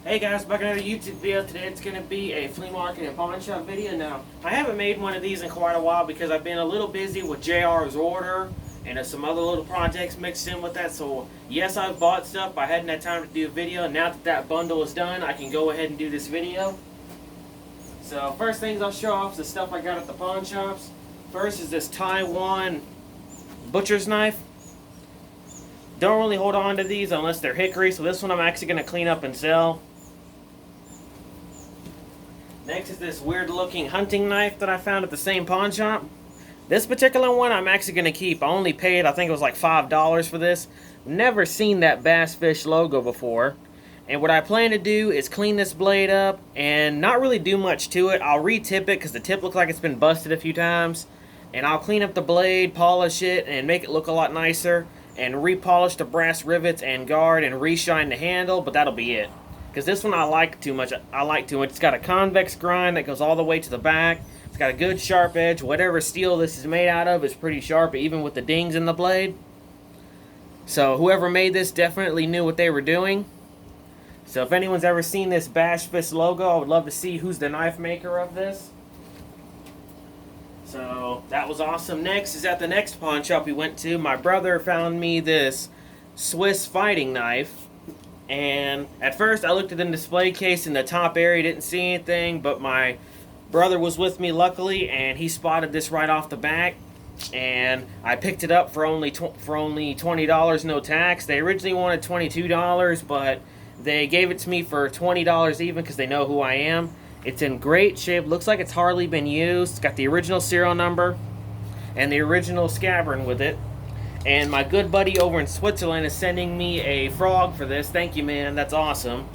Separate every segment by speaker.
Speaker 1: Hey guys, back another YouTube video. Today it's going to be a flea market and pawn shop video. Now, I haven't made one of these in quite a while because I've been a little busy with JR's order and some other little projects mixed in with that. So, yes, I've bought stuff, but I hadn't had time to do a video. Now that that bundle is done, I can go ahead and do this video. So, first things I'll show off is the stuff I got at the pawn shops. First is this Taiwan butcher's knife. Don't really hold on to these unless they're hickory, so this one I'm actually going to clean up and sell. Next is this weird looking hunting knife that I found at the same pawn shop. This particular one I'm actually going to keep. I only paid, I think it was like $5 for this. Never seen that Bass Fish logo before. And what I plan to do is clean this blade up and not really do much to it. I'll re-tip it because the tip looks like it's been busted a few times. And I'll clean up the blade, polish it, and make it look a lot nicer. And repolish the brass rivets and guard and reshine the handle, but that'll be it. Because this one I like too much. It's got a convex grind that goes all the way to the back. It's got a good sharp edge. Whatever steel this is made out of is pretty sharp, even with the dings in the blade. So whoever made this definitely knew what they were doing. So if anyone's ever seen this Bass Fish logo, I would love to see who's the knife maker of this. So that was awesome. Next is at the next pawn shop we went to. My brother found me this Swiss fighting knife. And at first I looked at the display case in the top area, didn't see anything, but my brother was with me luckily, and he spotted this right off the back. And I picked it up for only $20, no tax. They originally wanted $22, but they gave it to me for $20 even because they know who I am. It's in great shape. Looks like it's hardly been used. It's got the original serial number and the original scabbard with it. And my good buddy over in Switzerland is sending me a frog for this. Thank you, man. That's awesome.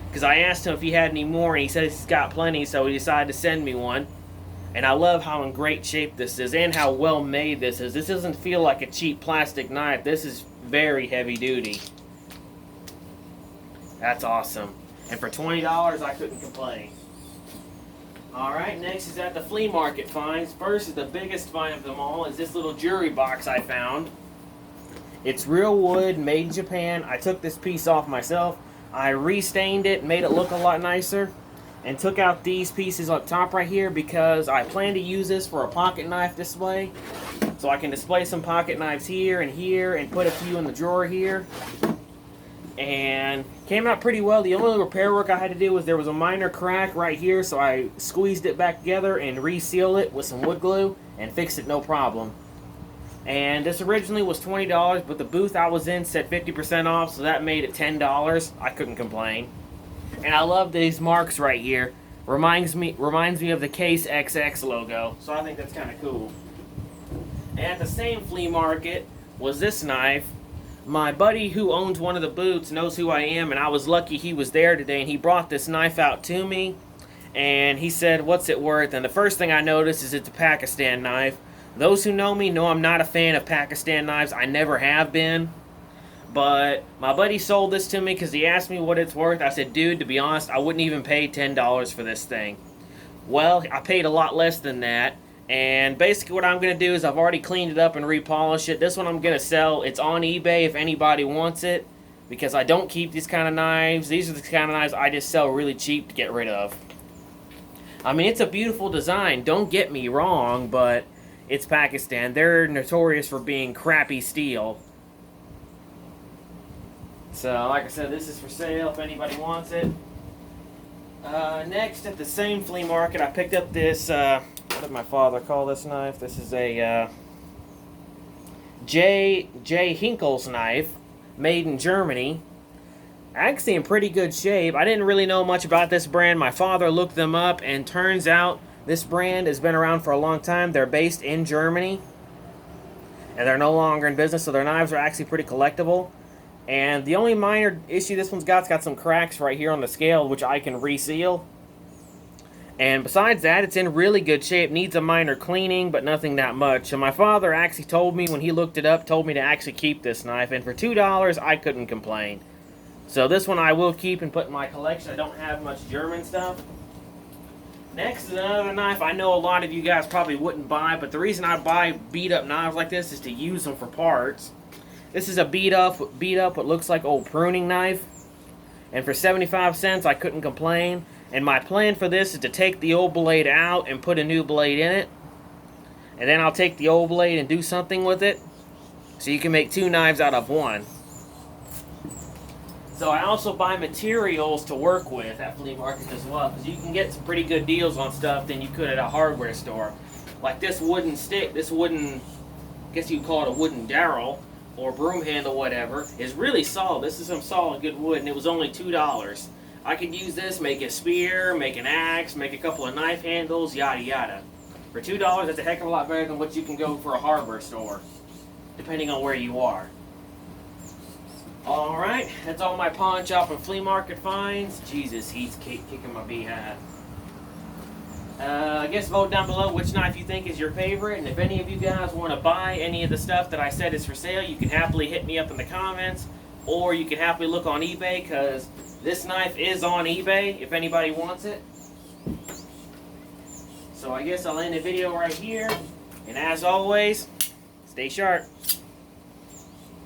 Speaker 1: Because I asked him if he had any more, and he said he's got plenty, so he decided to send me one. And I love how in great shape this is and how well made this is. This doesn't feel like a cheap plastic knife. This is very heavy duty. That's awesome. And for $20, I couldn't complain. Alright, next is at the flea market finds. First is the biggest find of them all is this little jewelry box I found. It's real wood, made in Japan. I took this piece off myself. I restained it, made it look a lot nicer, and took out these pieces up top right here because I plan to use this for a pocket knife display. So I can display some pocket knives here and put a few in the drawer here. And came out pretty well. The only repair work I had to do was there was a minor crack right here, so I squeezed it back together and resealed it with some wood glue and fixed it no problem. And this originally was $20, but the booth I was in said 50% off, so that made it $10. I couldn't complain. And I love these marks right here. Reminds me of the Case XX logo, so I think that's kind of cool. And at the same flea market was this knife. My buddy who owns one of the booths knows who I am, and I was lucky he was there today, and he brought this knife out to me. And he said, "What's it worth?" And the first thing I noticed is it's a Pakistan knife. Those who know me know I'm not a fan of Pakistan knives. I never have been. But my buddy sold this to me because he asked me what it's worth. I said, "Dude, to be honest, I wouldn't even pay $10 for this thing." Well, I paid a lot less than that. And basically what I'm going to do is I've already cleaned it up and repolished it. This one I'm going to sell. It's on eBay if anybody wants it. Because I don't keep these kind of knives. These are the kind of knives I just sell really cheap to get rid of. I mean, it's a beautiful design. Don't get me wrong, but it's Pakistan. They're notorious for being crappy steel. So, like I said, this is for sale if anybody wants it. Next, at the same flea market, I picked up this, what did my father call this knife? This is a Hinkle's knife, made in Germany. Actually in pretty good shape. I didn't really know much about this brand. My father looked them up, and turns out this brand has been around for a long time. They're based in Germany, and they're no longer in business, so their knives are actually pretty collectible. And the only minor issue this one's got some cracks right here on the scale, which I can reseal. And besides that, it's in really good shape. Needs a minor cleaning, but nothing that much. And my father actually told me when he looked it up, told me to actually keep this knife. And for $2, I couldn't complain. So this one I will keep and put in my collection. I don't have much German stuff. Next is another knife I know a lot of you guys probably wouldn't buy, but the reason I buy beat-up knives like this is to use them for parts. This is a beat up what looks like old pruning knife. And for 75 cents, I couldn't complain. And my plan for this is to take the old blade out and put a new blade in it. And then I'll take the old blade and do something with it. So you can make 2 knives out of 1. So I also buy materials to work with at flea markets as well, because you can get some pretty good deals on stuff than you could at a hardware store. Like this wooden stick, this wooden, I guess you'd call it a wooden dowel or broom handle, whatever, is really solid. This is some solid good wood, and it was only $2. I could use this, make a spear, make an axe, make a couple of knife handles, yada yada. For $2, that's a heck of a lot better than what you can go for a hardware store, depending on where you are. Alright, that's all my pawn shop and flea market finds. Jesus, he's kicking my behind. I guess vote down below which knife you think is your favorite, and if any of you guys want to buy any of the stuff that I said is for sale, you can happily hit me up in the comments, or you can happily look on eBay, because this knife is on eBay if anybody wants it. So I guess I'll end the video right here, and as always, stay sharp.